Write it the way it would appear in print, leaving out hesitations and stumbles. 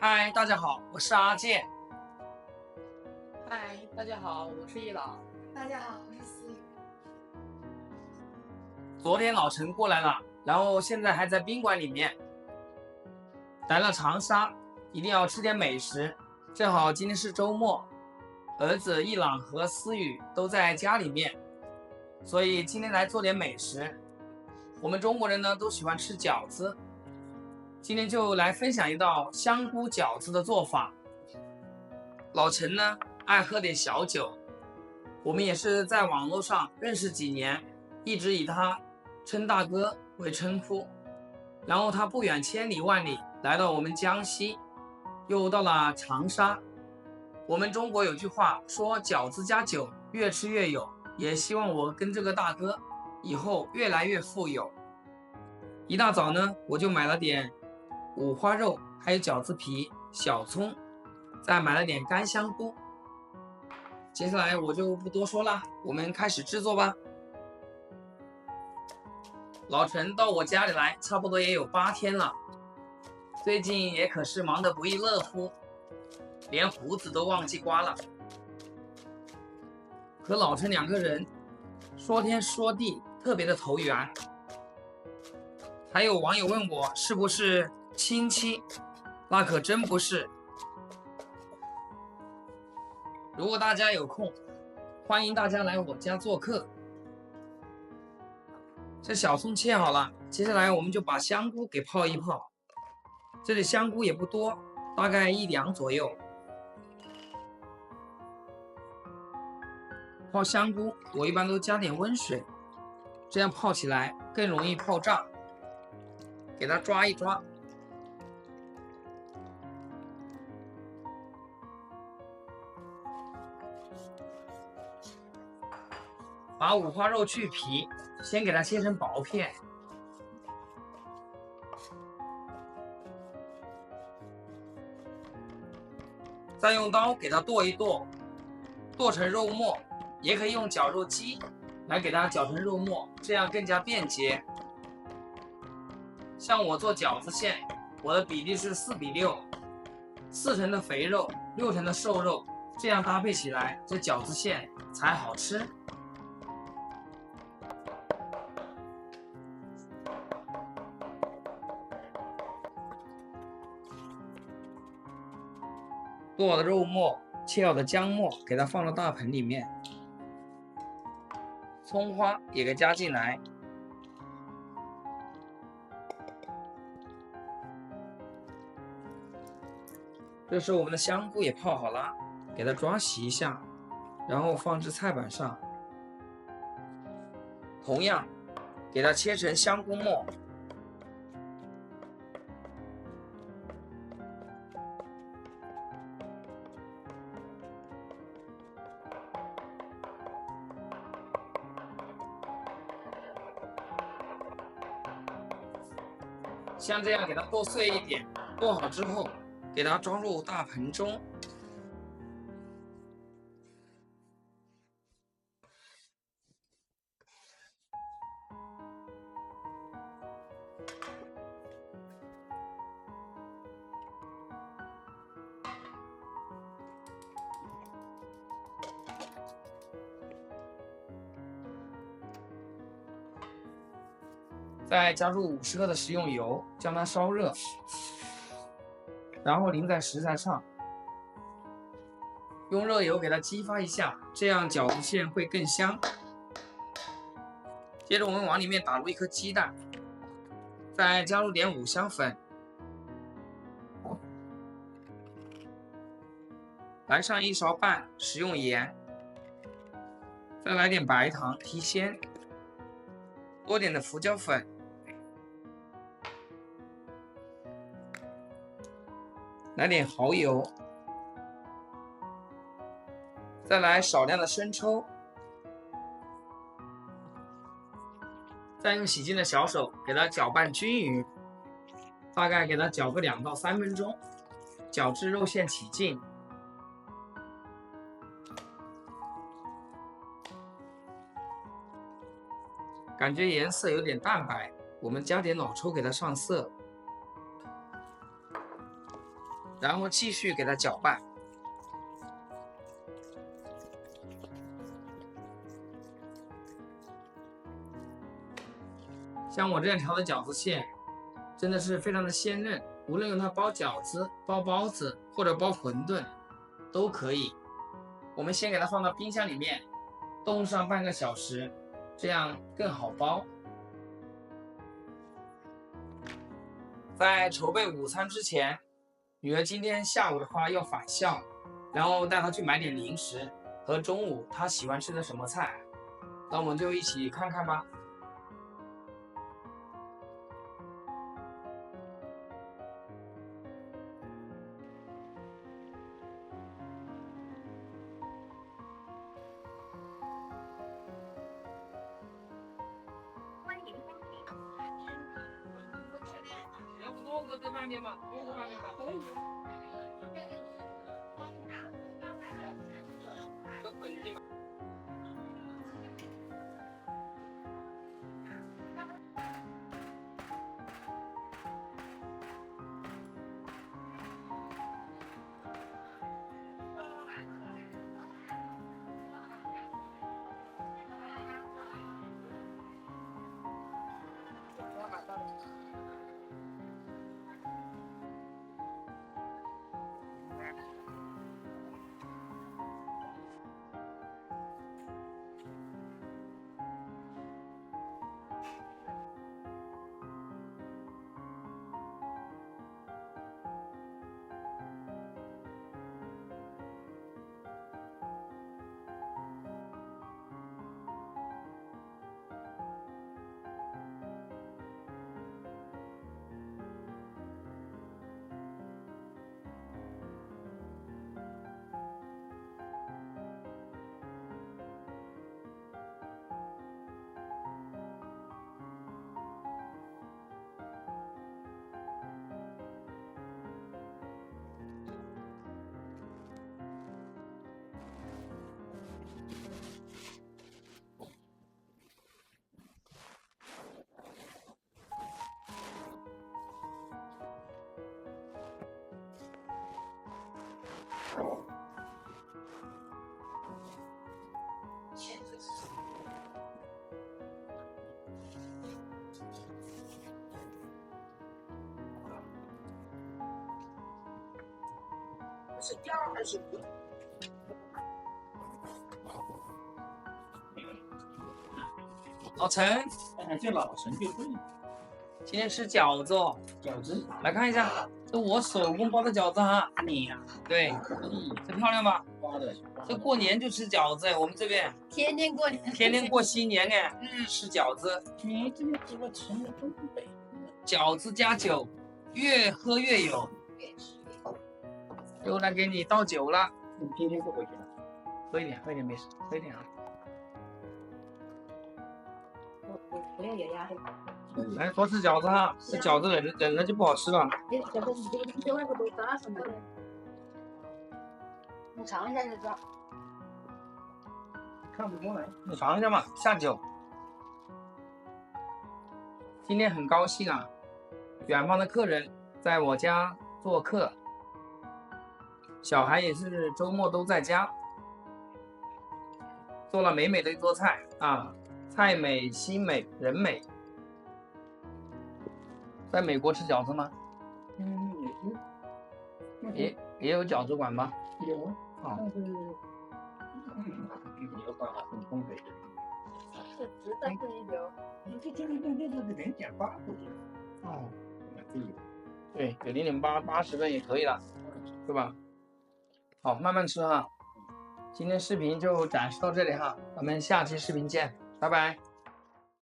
嗨，大家好，我是阿健。嗨，大家好，我是一朗。大家好，我是思雨。昨天老陈过来了，然后现在还在宾馆里面。来了长沙，一定要吃点美食。正好今天是周末，儿子一朗和思雨都在家里面，所以今天来做点美食。我们中国人呢都喜欢吃饺子，今天就来分享一道香菇饺子的做法。老陈呢爱喝点小酒，我们也是在网络上认识几年，一直以他称大哥为称呼。然后他不远千里万里来到我们江西，又到了长沙。我们中国有句话说饺子加酒越吃越有，也希望我跟这个大哥以后越来越富有。一大早呢，我就买了点五花肉，还有饺子皮、小葱，再买了点干香菇。接下来我就不多说了，我们开始制作吧。老陈到我家里来，差不多也有8天了，最近也可是忙得不亦乐乎，连胡子都忘记刮了。和老陈2个人说天说地，特别的投缘。还有网友问我是不是亲戚，那可真不是。如果大家有空，欢迎大家来我家做客。这小葱切好了，接下来我们就把香菇给泡一泡。这里香菇也不多，大概1两左右。泡香菇我一般都加点温水，这样泡起来更容易泡炸。给它抓一抓。把五花肉去皮，先给它切成薄片。再用刀给它剁一剁，剁成肉末，也可以用绞肉机来给它绞成肉末，这样更加便捷。像我做饺子馅，我的比例是4比6，4成的肥肉，6成的瘦肉，这样搭配起来，这饺子馅才好吃。剁好的肉末，切好的姜末，给它放到大盆里面，葱花也给加进来。这时候我们的香菇也泡好了，给它抓洗一下，然后放置菜板上。同样，给它切成香菇末。像这样给它剁碎一点，剁好之后，给它装入大盆中。再加入50克的食用油，将它烧热，然后淋在食材上，用热油给它激发一下，这样饺子馅会更香。接着我们往里面打入1颗鸡蛋，再加入点五香粉，来上1勺半食用盐，再来点白糖提鲜，多点的胡椒粉，来点蚝油，再来少量的生抽，再用洗净的小手给它搅拌均匀，大概给它搅个2到3分钟，搅至肉馅起劲。感觉颜色有点淡白，我们加点老抽给它上色。然后继续给它搅拌。像我这样调的饺子馅，真的是非常的鲜嫩，无论用它包饺子、包包子或者包馄饨，都可以。我们先给它放到冰箱里面，冻上半个小时，这样更好包。在筹备午餐之前，女儿今天下午的话要返校，然后带她去买点零食和中午她喜欢吃的什么菜，那我们就一起看看吧。要不多搁这半边吧，多搁半边吧。都滚进吧。是第二还是五？老陈，哎，这老陈就对，今天吃饺子哦，饺子来看一下，这我手工包的饺子哈。你呀，对，这漂亮吧？花的，这过年就吃饺子哎，我们这边天天过年，天天过新年哎，吃饺子，你这个怎么成了东北？饺子加酒，越喝越有。又来给你倒酒了，你天天不回家？喝一点，喝一点没事，喝一点啊。我不要有压力。来多吃饺子哈，这饺子冷了就不好吃了。你外头都打什么的？你尝一下就知道。看不过来。你尝一下嘛，下酒。今天很高兴啊，远方的客人在我家做客，小孩也是周末都在家，做了美美的一桌菜啊，菜美心美人美。在美国吃饺子吗？也有饺子馆吗？有啊，啊，但是没有办法跟东北的。是实在是一流。这0.8不行。哦，可以。对，给0.8 80分也可以了，对吧？好，慢慢吃哈。今天视频就展示到这里哈，咱们下期视频见，拜拜。